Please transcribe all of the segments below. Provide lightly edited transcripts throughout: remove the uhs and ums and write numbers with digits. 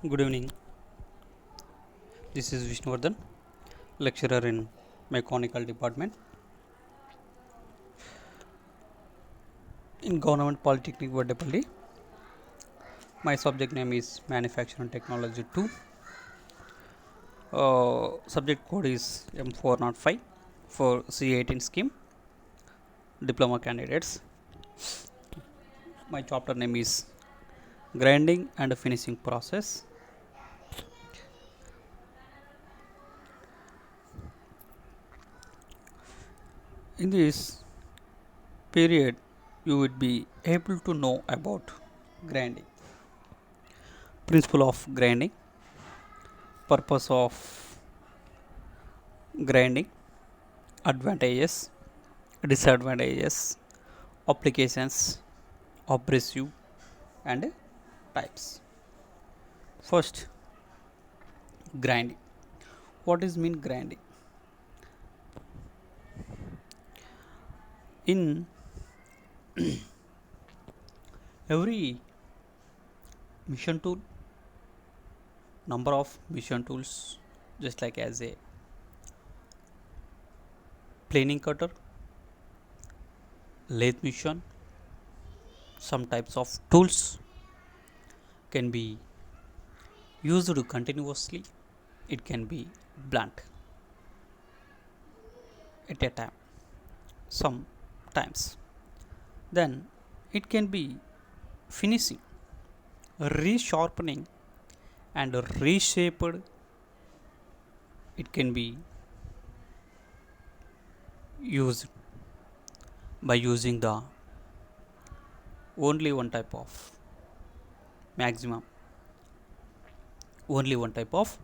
Good evening. This is Vishnuvardhan, lecturer in Mechanical Department in Government Polytechnic Vadapalli. My subject name is Manufacturing Technology 2. Subject code is M405 for C18 scheme diploma candidates. My chapter name is Grinding and Finishing Process. In this period, you would be able to know about grinding, principle of grinding, purpose of grinding, advantages, disadvantages, applications, abrasive, and types. First, grinding. What is mean grinding? In every mission tool, number of mission tools, just like as a planing cutter, lathe mission, some types of tools can be used continuously. It can be blunt at a time, sometimes. Then it can be finishing, resharpening, and reshaped. It can be used by using the only one type of maximum, only one type of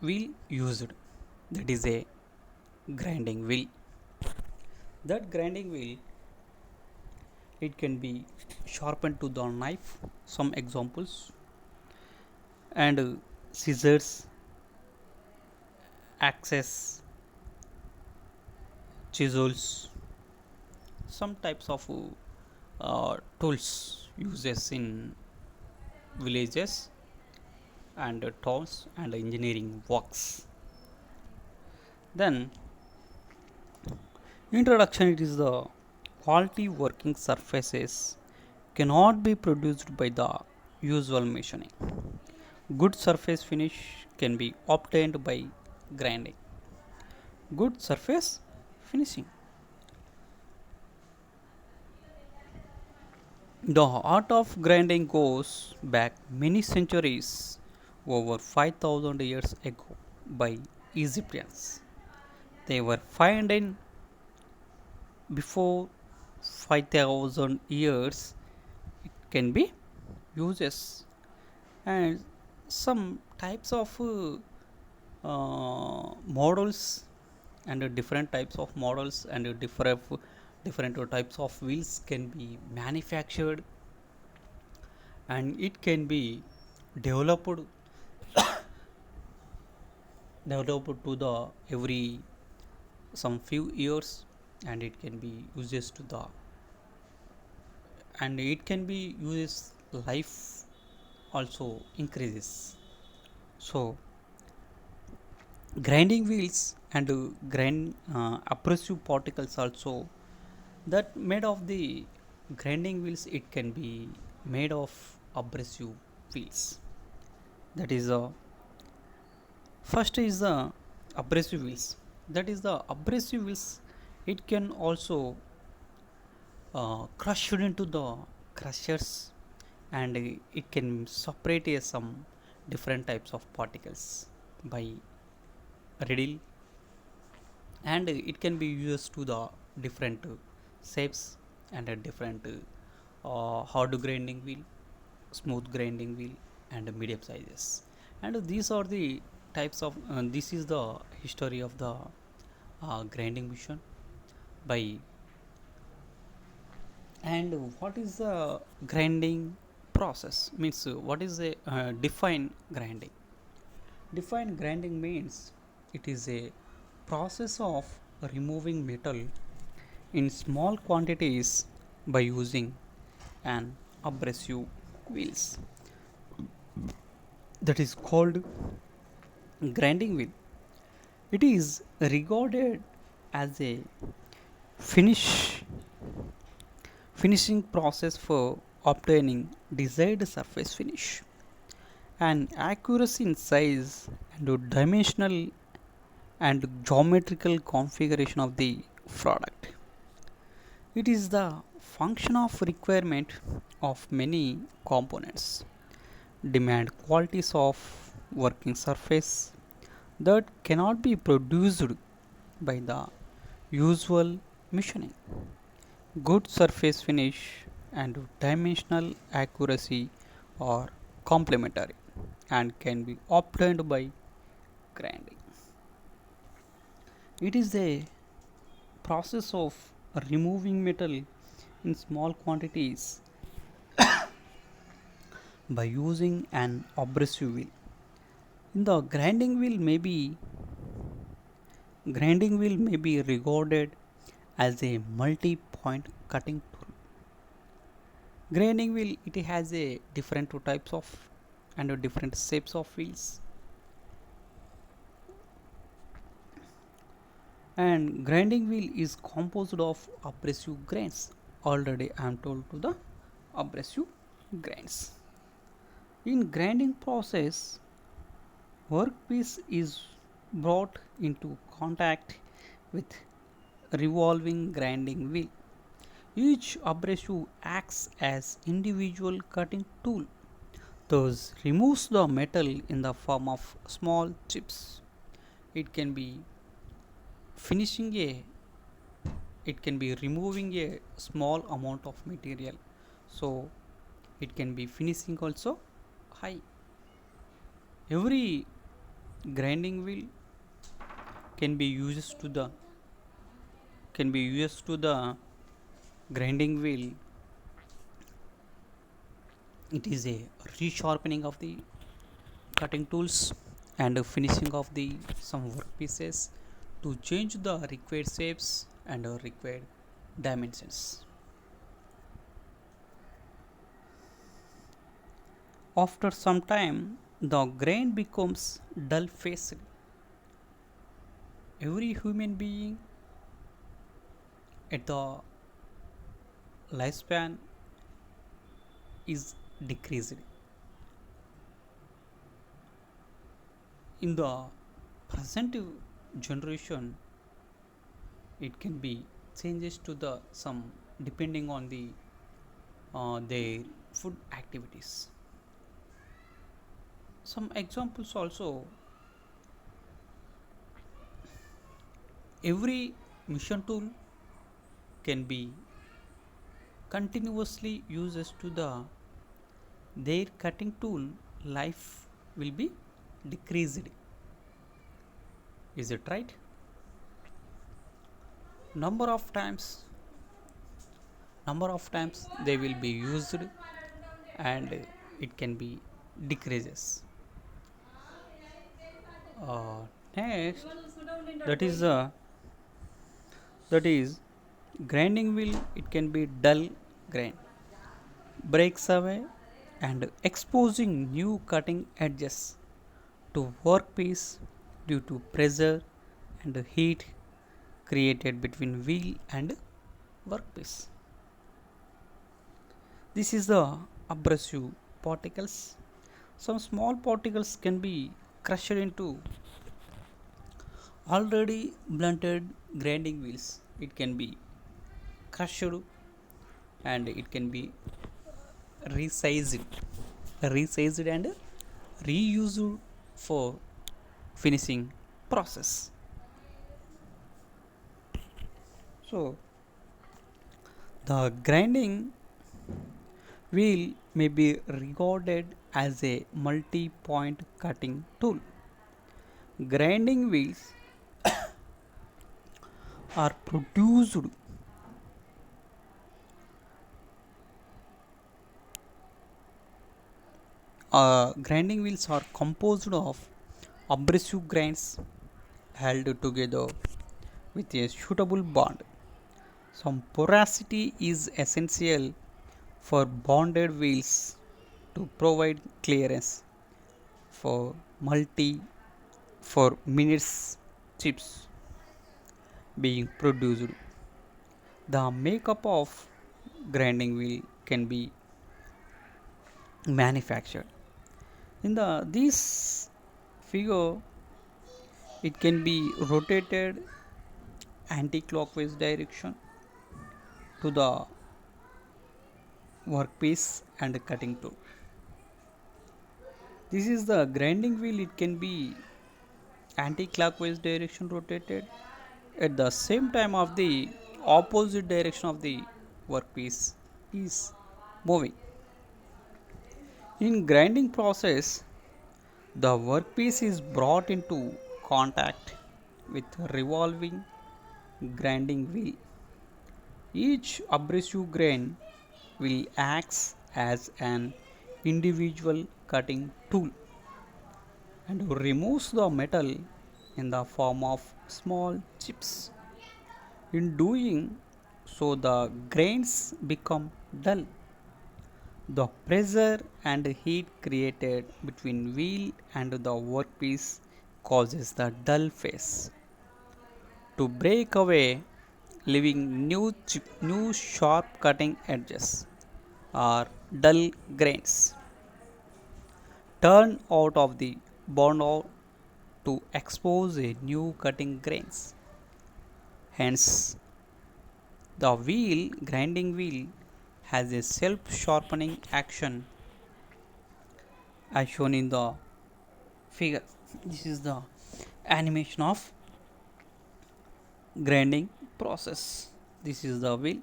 wheel used, that is a grinding wheel. That grinding wheel, it can be sharpened to the knife, some examples, and scissors, axes, chisels, some types of tools uses in villages and towns and engineering works. Then introduction, it is the quality working surfaces cannot be produced by the usual machining. Good surface finish can be obtained by grinding. Good surface finishing. The art of grinding goes back many centuries, over 5000 years ago, by Egyptians. They were found in before 5000 years. It can be uses, and some types of models, and different types of models, and different types of wheels can be manufactured, and it can be developed developed to the every some few years, and it can be uses to the, and it can be uses life also increases. So grinding wheels and grind abrasive particles also, that made of the grinding wheels, it can be made of abrasive wheels. That is the first is the abrasive wheels. That is the abrasive wheels, it can also crushed into the crushers, and it can separate some different types of particles by riddle, and it can be used to the different shapes, and a different hard grinding wheel, smooth grinding wheel, and medium sizes. And these are the types of this is the history of the grinding machine by. And what is the grinding process means, what is a define grinding? Define grinding means it is a process of removing metal in small quantities by using an abrasive wheels, that is called grinding wheel. It is regarded as a finish finishing process for obtaining desired surface finish and accuracy in size and dimensional and geometrical configuration of the product. It is the function of requirement of many components, demand qualities of working surface that cannot be produced by the usual machining. Good surface finish and dimensional accuracy are complementary and can be obtained by grinding. It is a process of removing metal in small quantities by using an abrasive wheel. In the grinding wheel may be regarded as a multi-point cutting tool. Grinding wheel it has a different types of and different shapes of wheels, and grinding wheel is composed of abrasive grains. Already I am told to the abrasive grains. In grinding process, workpiece is brought into contact with revolving grinding wheel. Each abrasive acts as individual cutting tool, thus removes the metal in the form of small chips. It can be finishing a it can be removing a small amount of material, so it can be finishing also high. Every grinding wheel can be used to the grinding wheel. It is a resharpening of the cutting tools and a finishing of the some work pieces to change the required shapes and required dimensions. After some time, the grain becomes dull faced. Every human being at the lifespan is decreased. In the present generation, it can be changes to the some depending on the their food activities. Some examples also, every mission tool can be continuously uses to the their cutting tool life will be decreased. Is it right? Number of times they will be used and it can be decreases. Next, that is that is grinding wheel. It can be dull grain breaks away and exposing new cutting edges to workpiece due to pressure and heat created between wheel and workpiece. This is the abrasive particles. Some small particles can be crushed into already blunted grinding wheels. It can be crushed and it can be resized and reused for finishing process. So the grinding wheel may be regarded as a multi-point cutting tool. Grinding wheels are produced grinding wheels are composed of abrasive grains held together with a suitable bond. Some porosity is essential for bonded wheels to provide clearance for multi for minutes chips being produced. The makeup of grinding wheel can be manufactured. In the this figure, it can be rotated anti-clockwise direction to the workpiece and cutting tool. This is the grinding wheel. It can be anti-clockwise direction rotated at the same time of the opposite direction of the workpiece is moving. In grinding process, the workpiece is brought into contact with revolving grinding wheel. Each abrasive grain will act as an individual cutting tool and removes the metal in the form of small chips. In doing so, the grains become dull. The pressure and heat created between wheel and the workpiece causes the dull phase to break away, leaving new sharp cutting edges or dull grains turn out of the burnout to expose a new cutting grains. Hence, the grinding wheel, has a self sharpening action as shown in the figure. This is the animation of grinding process. This is the wheel,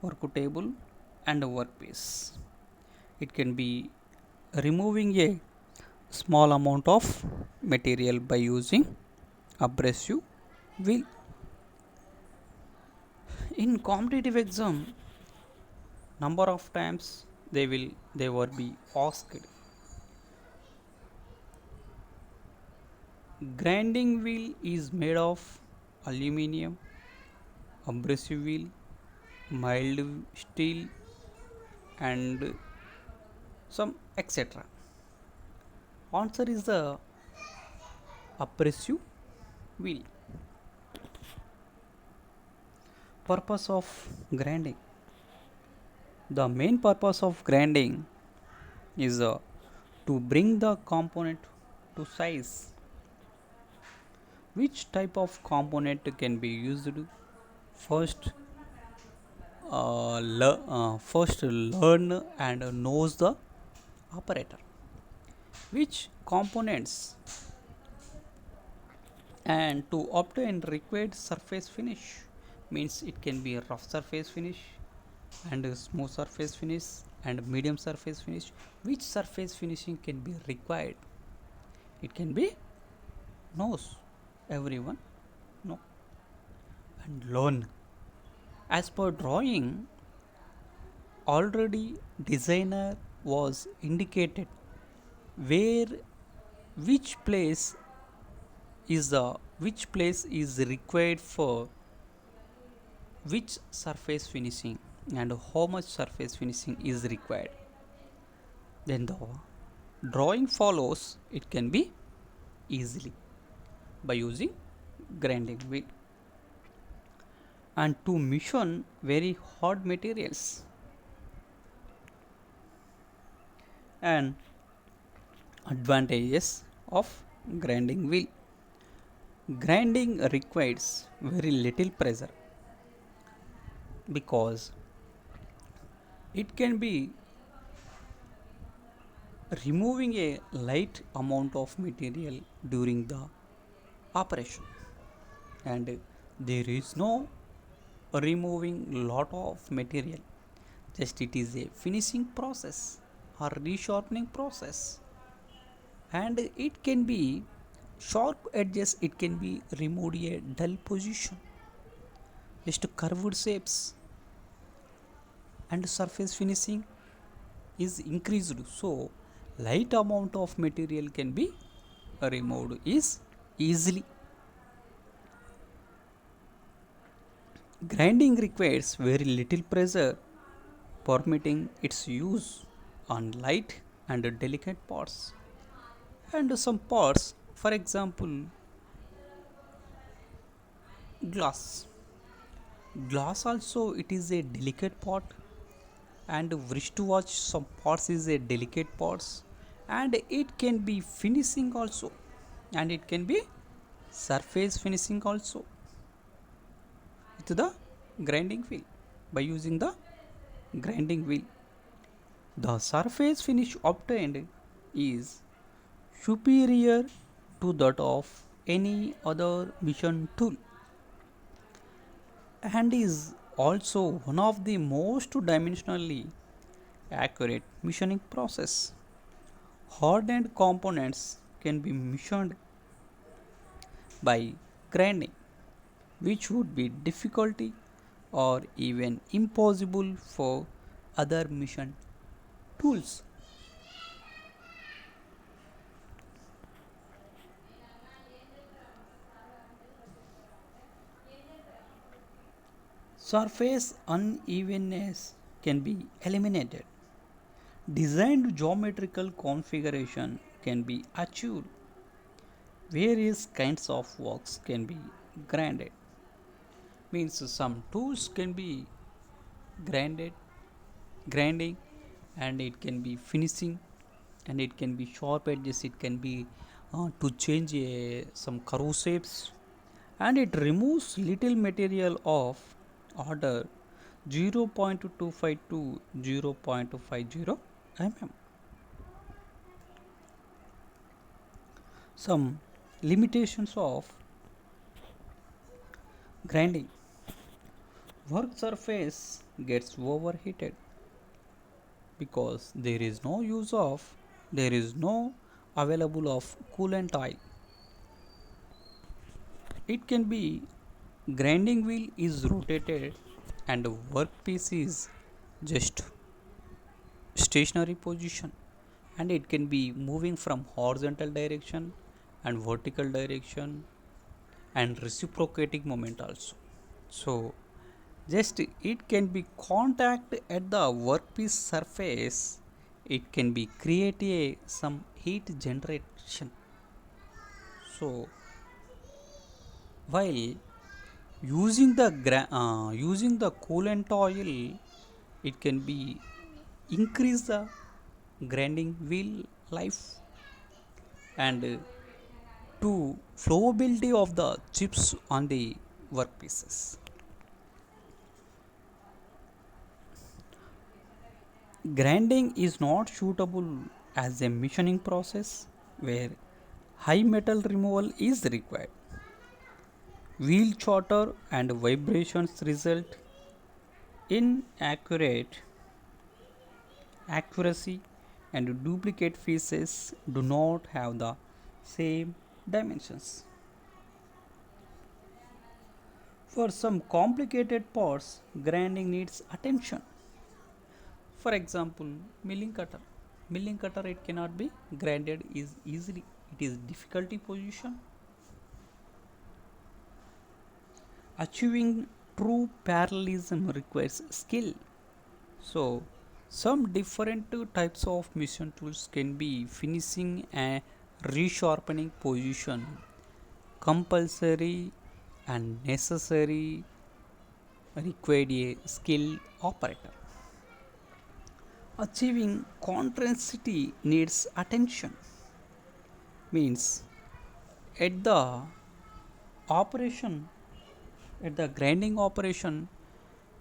work table, and a workpiece. It can be removing a small amount of material by using abrasive wheel. In competitive exam, number of times they will be asked. Grinding wheel is made of aluminium, abrasive wheel, mild steel, and some etc. Answer is the abrasive wheel. Purpose of grinding. The main purpose of grinding is to bring the component to size. Which type of component can be used? First, first learn and knows the operator. Which components and to obtain required surface finish means it can be a rough surface finish and a smooth surface finish and medium surface finish. Which surface finishing can be required? It can be knows, everyone know, and learn. As per drawing, already designer was indicated where which place which place is required for which surface finishing and how much surface finishing is required. Then the drawing follows. It can be easily by using grinding wheel. And to mission very hard materials, and advantages of grinding wheel. Grinding requires very little pressure because it can be removing a light amount of material during the operation, and there is no removing lot of material, just it is a finishing process or resharpening process, and it can be sharp edges, it can be removed a dull position, just curved shapes, and surface finishing is increased, so light amount of material can be removed is easily. Grinding requires very little pressure, permitting its use on light and delicate parts. And some parts, for example, glass. Glass also it is a delicate part, and wristwatch some parts is a delicate parts, and it can be finishing also, and it can be surface finishing also with the grinding wheel. By using the grinding wheel, the surface finish obtained is superior to that of any other mission tool, and is also one of the most dimensionally accurate machining process. Hardened components can be machined by grinding, which would be difficulty or even impossible for other mission tools. Surface unevenness can be eliminated. Designed geometrical configuration can be achieved. Various kinds of works can be grinded. Means some tools can be grinded, grinding, and it can be finishing, and it can be sharp edges. It can be to change some curve shapes, and it removes little material of order 0.25 to 0.50 mm. Some limitations of grinding: work surface gets overheated because there is no available of coolant oil. It can be grinding wheel is rotated and workpiece is just stationary position, and it can be moving from horizontal direction and vertical direction and reciprocating moment also. So just it can be contact at the workpiece surface, it can be create a some heat generation. So while using the coolant oil, it can be increase the grinding wheel life, and to flowability of the chips on the workpieces. Grinding is not suitable as a machining process where high metal removal is required. Wheel chatter and vibrations result in accuracy, and duplicate pieces do not have the same dimensions. For some complicated parts, grinding needs attention. For example, milling cutter. Milling cutter it cannot be grinded is easily. It is difficulty position. Achieving true parallelism requires skill. So some different types of mission tools can be finishing and resharpening position compulsory and necessary required a skilled operator. Achieving contrasty needs attention. Means at the operation, at the grinding operation,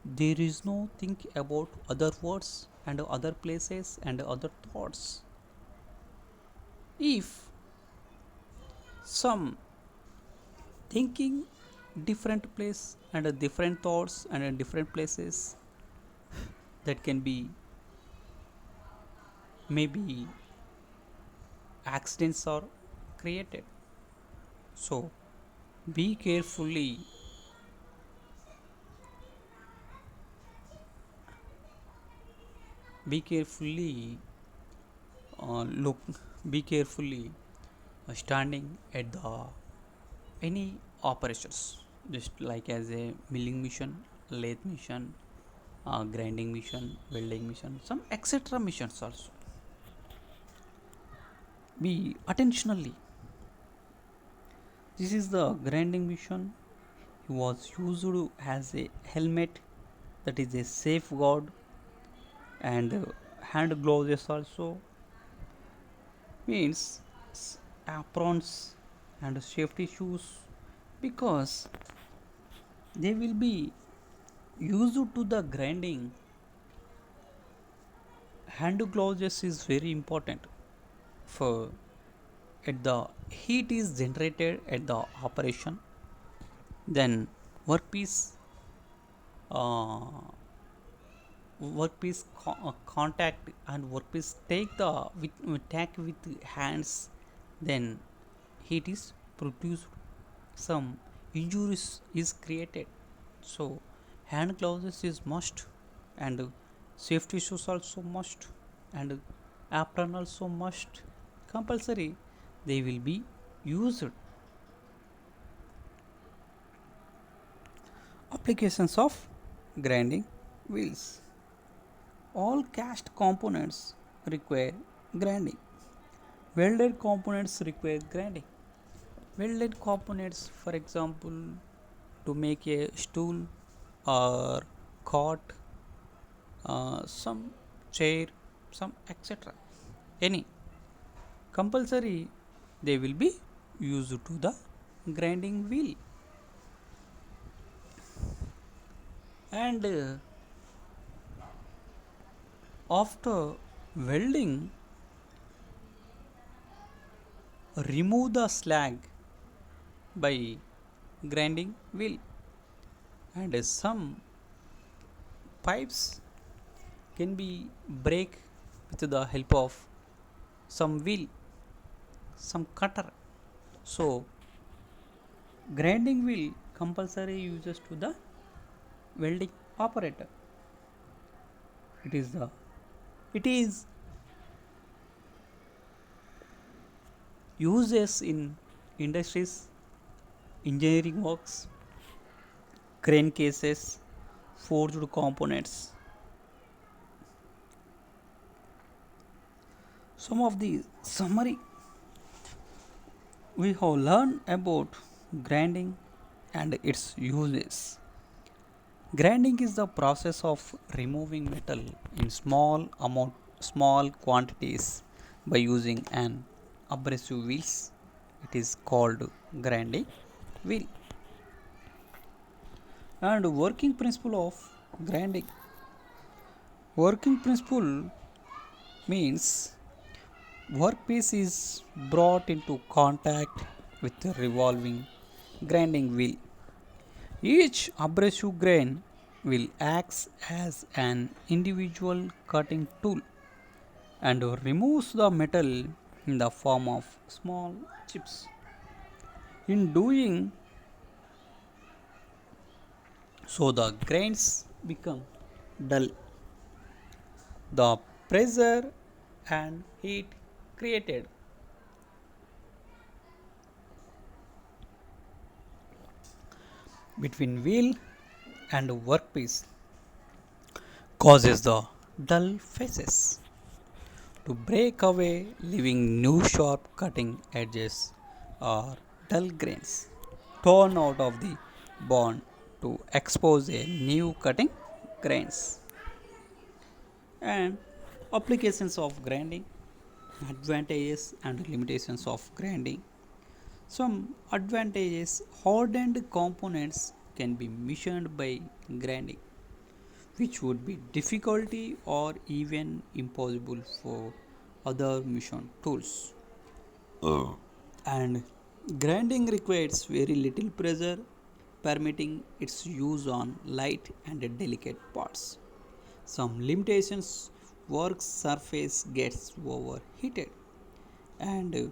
there is no think about other words and other places and other thoughts. If some thinking different place and different thoughts and different places, that can be maybe accidents are created. So be carefully, be carefully look, be carefully standing at the any operations, just like as a milling mission, lathe mission, grinding mission, welding mission, some etc missions also. be attentionally. This is the grinding mission. It was used as a helmet, that is a safeguard, and hand gloves also, means aprons and safety shoes, because they will be used to the grinding. Hand gloves is very important for at the heat is generated at the operation, then workpiece uh, contact and workpiece take the with hands, then heat is produced, some injuries is created. So hand gloves is must, and safety shoes also must, and apron also must, compulsory they will be used. Applications of grinding wheels. All cast components require grinding. Welded components require grinding. Welded components, for example, to make a stool or cot, some chair, some etc. Any compulsory they will be used to the grinding wheel. And after welding, remove the slag by grinding wheel, and some pipes can be break with the help of some wheel, some cutter. So grinding wheel compulsory uses to the welding operator. It is uses in industries, engineering works, crane cases, forged components. Some of the summary we have learned about grinding and its uses. Grinding is the process of removing metal in small quantities by using an abrasive wheels. It is called grinding wheel. And working principle of grinding. Working principle means workpiece is brought into contact with the revolving grinding wheel. Each abrasive grain will act as an individual cutting tool and removes the metal in the form of small chips. In doing so, the grains become dull. The pressure and heat created between wheel and workpiece causes the dull faces to break away, leaving new sharp cutting edges or dull grains torn out of the bond to expose a new cutting grains. And applications of grinding, advantages and limitations of grinding. Some advantages: hardened components can be machined by grinding, which would be difficulty or even impossible for other machine tools. And grinding requires very little pressure, permitting its use on light and delicate parts. Some limitations: work surface gets overheated, and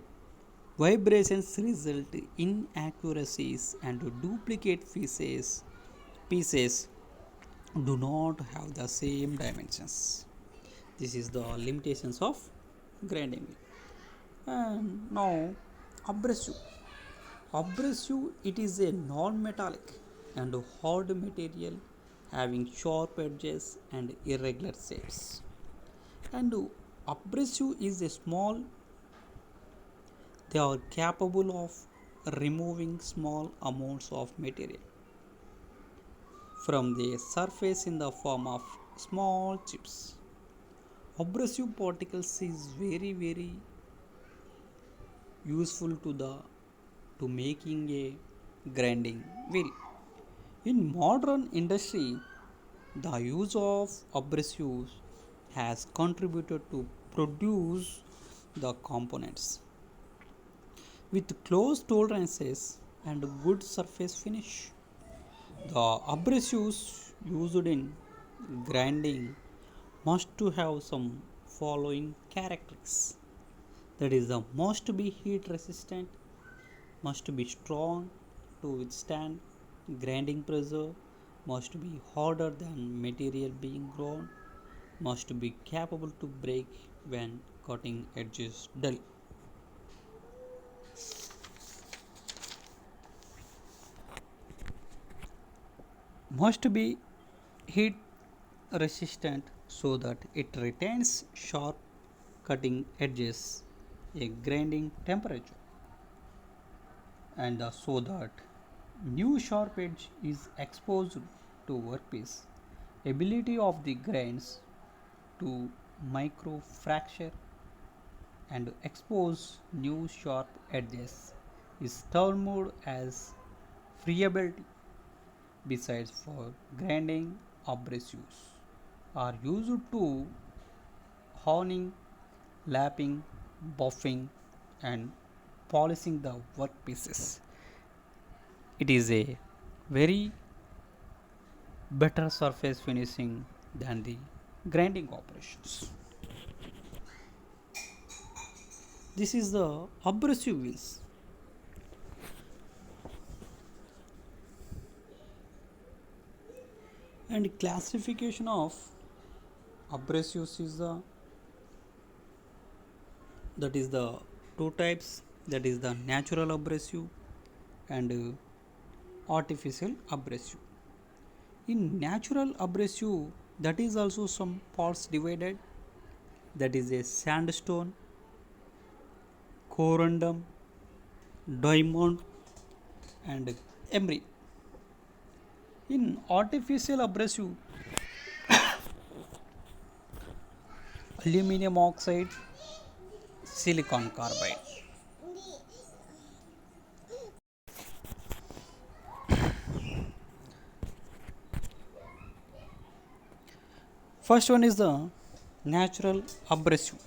vibrations result in inaccuracies, and duplicate pieces do not have the same dimensions. This is the limitations of grinding. And now abrasive. Abrasive, it is a non-metallic and hard material having sharp edges and irregular shapes. And abrasive is a small They are capable of removing small amounts of material from the surface in the form of small chips. Abrasive particles is very useful to making a grinding wheel. In modern industry, the use of abrasives has contributed to produce the components with close tolerances and good surface finish. The abrasives used in grinding must to have some following characteristics. That is, the must be heat resistant, must be strong to withstand grinding pressure, must be harder than material being ground, must be capable to break when cutting edges dull. Must be heat resistant so that it retains sharp cutting edges, a grinding temperature, and so that new sharp edge is exposed to workpiece. Ability of the grains to micro fracture and expose new sharp edges is termed as friability. Besides, for grinding, abrasives are used to honing, lapping, buffing, and polishing the workpieces. It is a very better surface finishing than the grinding operations. This is the abrasive wheels. And classification of abrasives is the two types, that is the natural abrasive and artificial abrasive. In natural abrasive, that is also some parts divided, that is a sandstone, corundum, diamond, and emery. In artificial abrasive, aluminum oxide, silicon carbide. First one is the natural abrasive.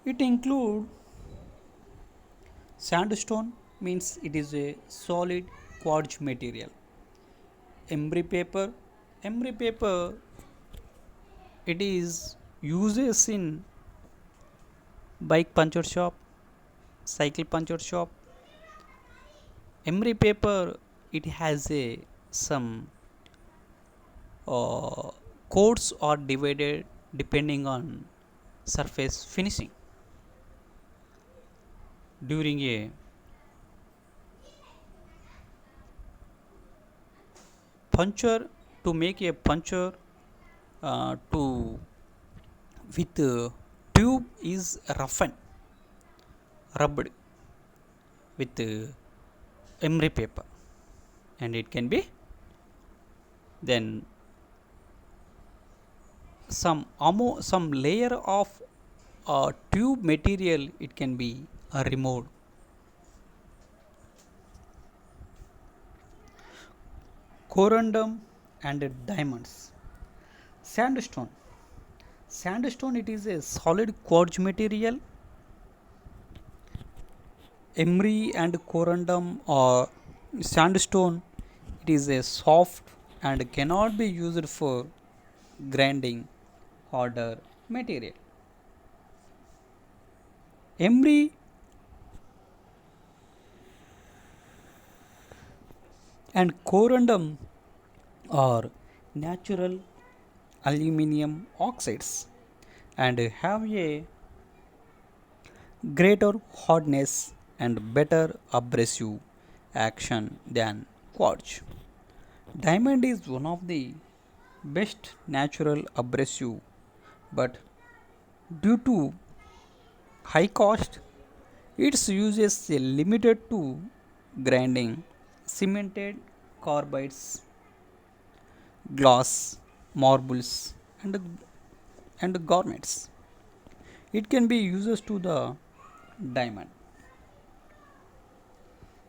It include sandstone, means it is a solid quartz material. Emery paper, it is uses in bike puncture shop, cycle puncture shop. Emery paper, it has a some codes are divided depending on surface finishing. During a puncture, to make a puncture to with tube is rubbed with emery paper, and it can be then some layer of tube material, it can be removed. Corundum and diamonds. Sandstone, it is a solid quartz material. Emery and corundum or sandstone, it is a soft and cannot be used for grinding harder material. Emery and corundum are natural aluminum oxides and have a greater hardness and better abrasive action than quartz. Diamond is one of the best natural abrasive, but due to high cost Its use is limited to grinding cemented carbides, glass, marbles, and garnets. It can be used to the diamond.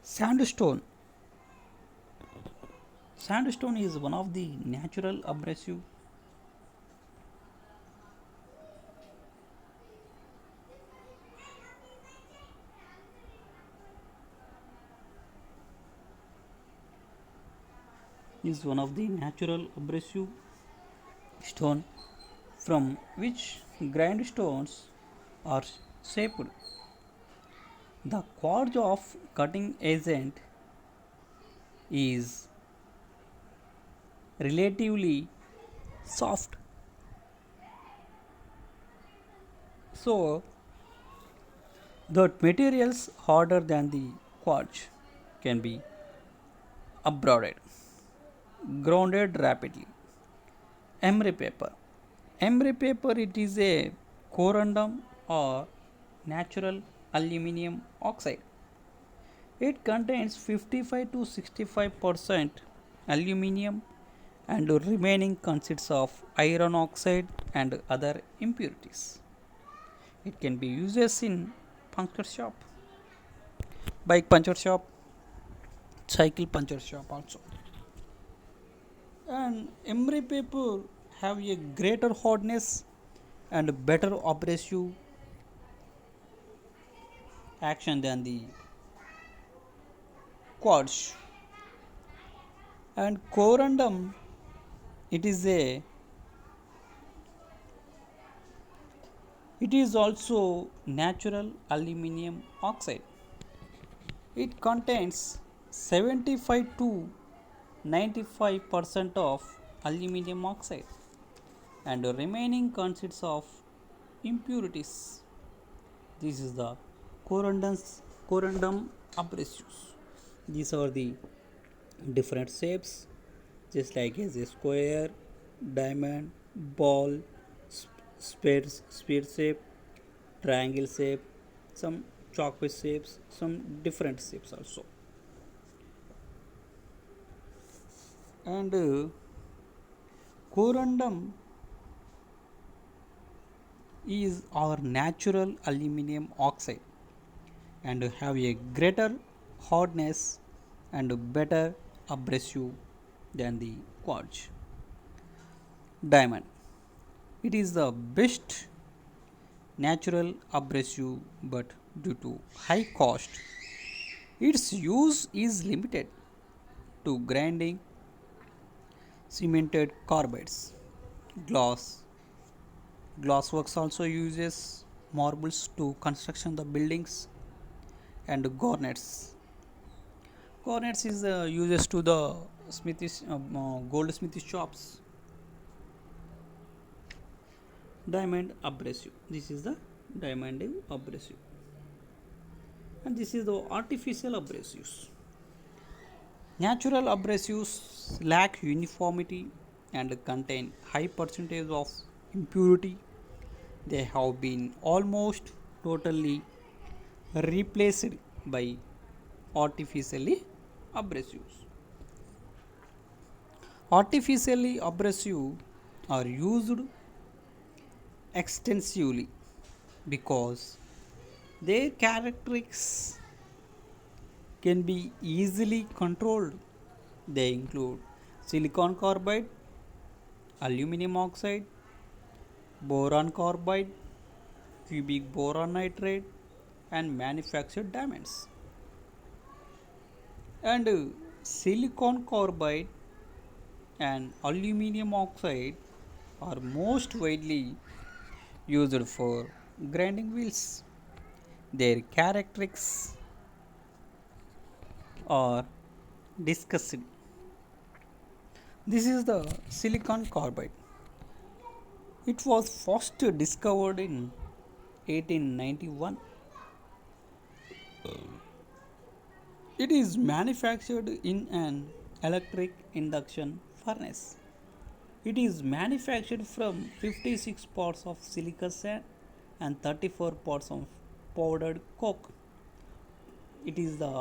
Sandstone. Sandstone is one of the natural abrasive is one of the natural abrasive stone from which grindstones are shaped. The quartz of cutting agent is relatively soft, so that materials harder than the quartz can be abraded, grounded rapidly. Emery paper. Emery paper, it is a corundum or natural aluminum oxide. It contains 55 to 65% aluminum and remaining consists of iron oxide and other impurities. It can be used in puncture shop, bike puncture shop, cycle puncture shop also. And emery paper have a greater hardness and better abrasive action than the quartz. And corundum, it is a it is also natural aluminum oxide. It contains 75 to 95% of aluminum oxide and the remaining consists of impurities. This is the corundum abrasives. These are the different shapes, just like as a square, diamond, ball, sphere shape, triangle shape, some chalkpiece shapes, some different shapes also. And corundum is our natural aluminum oxide and have a greater hardness and better abrasive than the quartz. Diamond, it is the best natural abrasive, but due to high cost its use is limited to grinding cemented carbides. Glass. Glassworks also uses marbles to construction the buildings and garnets. Garnets is uses to the smithies, goldsmithy shops. Diamond abrasive. This is the diamond abrasive, and this is the artificial abrasives. Natural abrasives lack uniformity and contain high percentage of impurity. They have been almost totally replaced by artificially abrasives. Artificially abrasive are used extensively because their characteristics can be easily controlled. They include silicon carbide, aluminum oxide, boron carbide, cubic boron nitride, and manufactured diamonds. And silicon carbide and aluminum oxide are most widely used for grinding wheels. Their characteristics are discussed. This is the silicon carbide. It was first discovered in 1891. It is manufactured in an electric induction furnace. It is manufactured from 56 parts of silica sand and 34 parts of powdered coke. it is the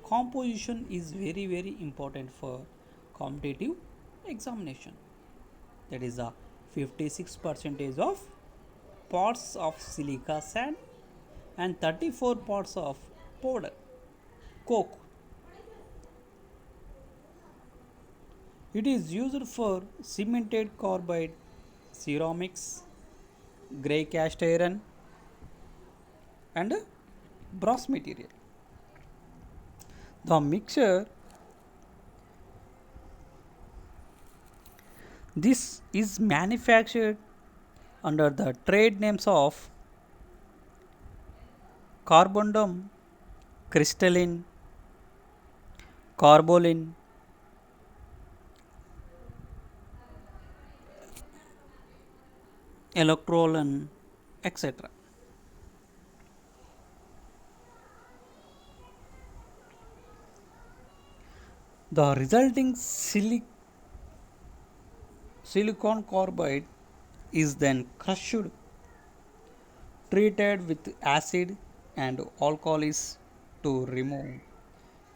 composition is very important for competitive examination. That is the 56 percentage of parts of silica sand and 34 parts of powder coke. It is used for cemented carbide, ceramics, grey cast iron, and brass material. The mixture, this is manufactured under the trade names of carbondum, crystalline, carbolin, electrolan, etc. The resulting silicon carbide is then crushed, treated with acid and alkalis to remove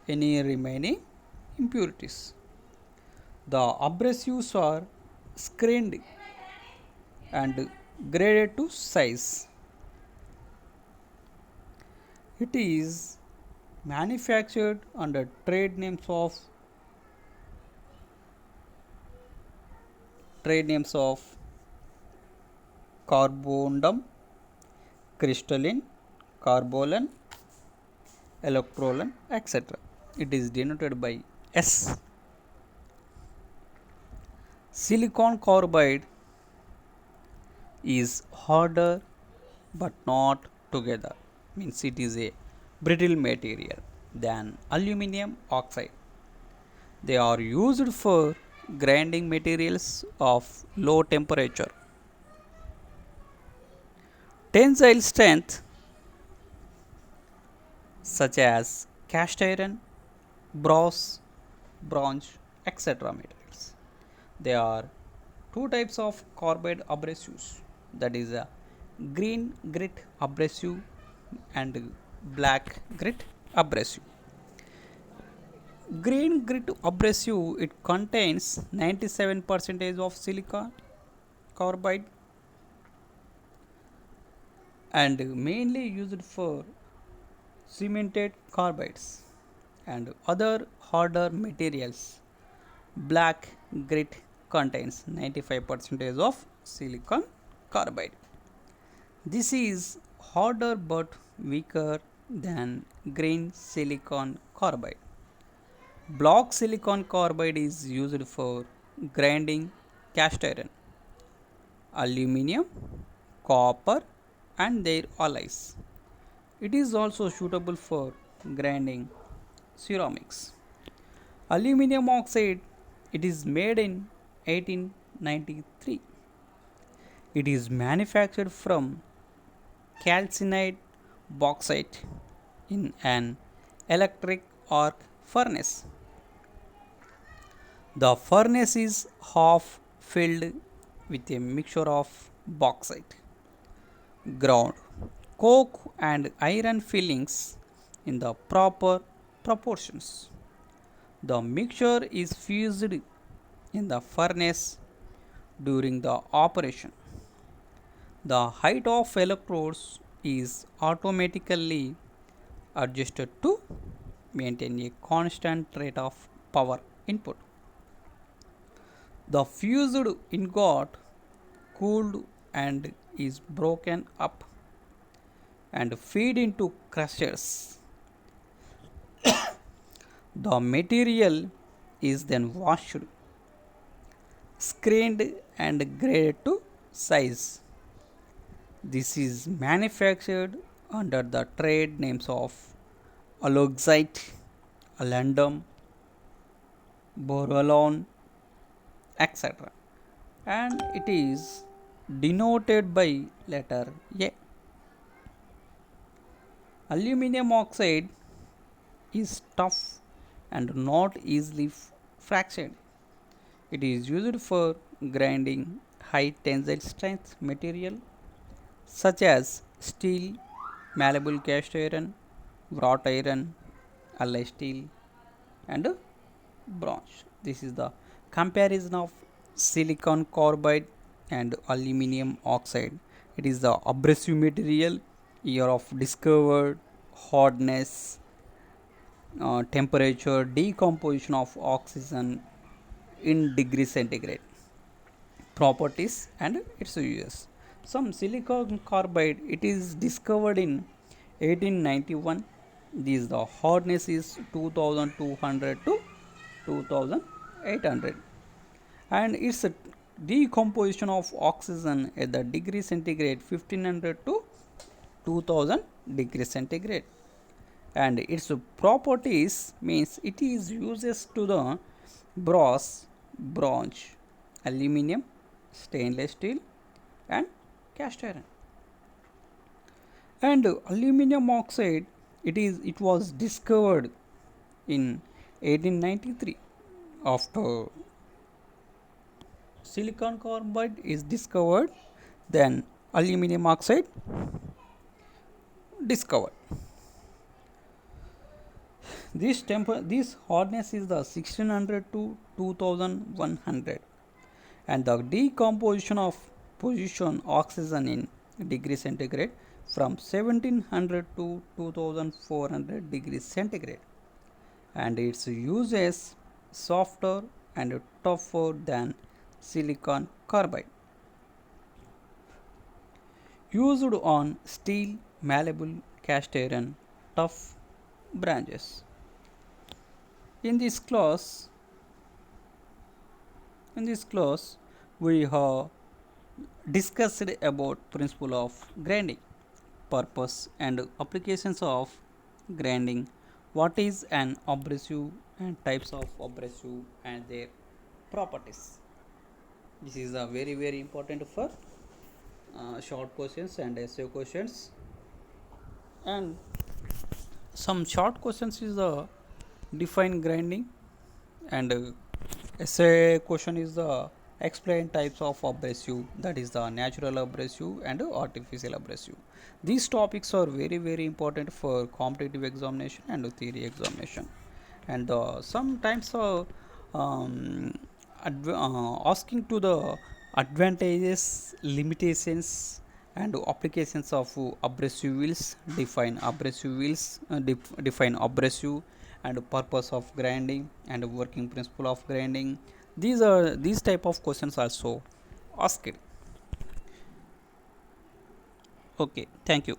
any remaining impurities. The abrasives are screened and graded to size. It is manufactured under trade names of carbondum, crystalline, carbolin, electrolan, etc. It is denoted by S. Silicon carbide is harder but not together, means it is a brittle material than aluminum oxide. They are used for grinding materials of low temperature. Tensile strength such as cast iron, brass, bronze, etc. materials. There are two types of carbide abrasives, that is a green grit abrasive and black grit abrasive. Green grit abrasive, it contains 97 percentage of silica carbide and mainly used for cemented carbides and other harder materials. Black grit contains 95 percentage of silicon carbide. This is harder but weaker than green silicon carbide. Block silicon carbide is used for grinding cast iron, aluminum, copper, and their alloys. It is also suitable for grinding ceramics. Aluminum oxide, it is made in 1893. It is manufactured from calcined bauxite in an electric arc furnace. The furnace is half filled with a mixture of bauxite, ground coke, and iron fillings in the proper proportions. The mixture is fused in the furnace during the operation. The height of electrodes is automatically adjusted to maintain a constant rate of power input. The fused ingot cooled and is broken up and feed into crushers. The material is then washed, screened, and graded to size. This is manufactured under the trade names of aloxite, aluminum, boron, etc. And it is denoted by letter A. Aluminum oxide is tough and not easily fractured. It is used for grinding high tensile strength material such as steel, malleable cast iron, wrought iron, alloy steel, and bronze. This is the comparison of silicon carbide and aluminum oxide. It is the abrasive material, year of discovered, hardness, temperature, decomposition of oxygen in degree centigrade, properties and its uses. Some silicon carbide, it is discovered in 1891. This the hardness is 2200 to 2800, and its decomposition of oxygen at the degree centigrade 1500 to 2000 degree centigrade, and its properties means it is uses to the brass, bronze, aluminum, stainless steel, and cast iron. And aluminum oxide, it was discovered in 1893. After silicon carbide is discovered, then aluminum oxide discovered. This hardness is the 1600 to 2100, and the decomposition of position oxygen in degree centigrade from 1700 to 2400 degrees centigrade, and its uses softer and tougher than silicon carbide, used on steel, malleable, cast iron, tough branches. In this class, we have discussed about principle of grinding, purpose and applications of grinding, what is an abrasive and types of abrasive and their properties. This is a very important for short questions and essay questions. And some short questions is the define grinding, and essay question is the explain types of abrasive, that is the natural abrasive and artificial abrasive. These topics are very important for competitive examination and theory examination, and sometimes asking to the advantages, limitations and applications of abrasive wheels, define abrasive and purpose of grinding and working principle of grinding. These type of questions also asked. Okay, thank you.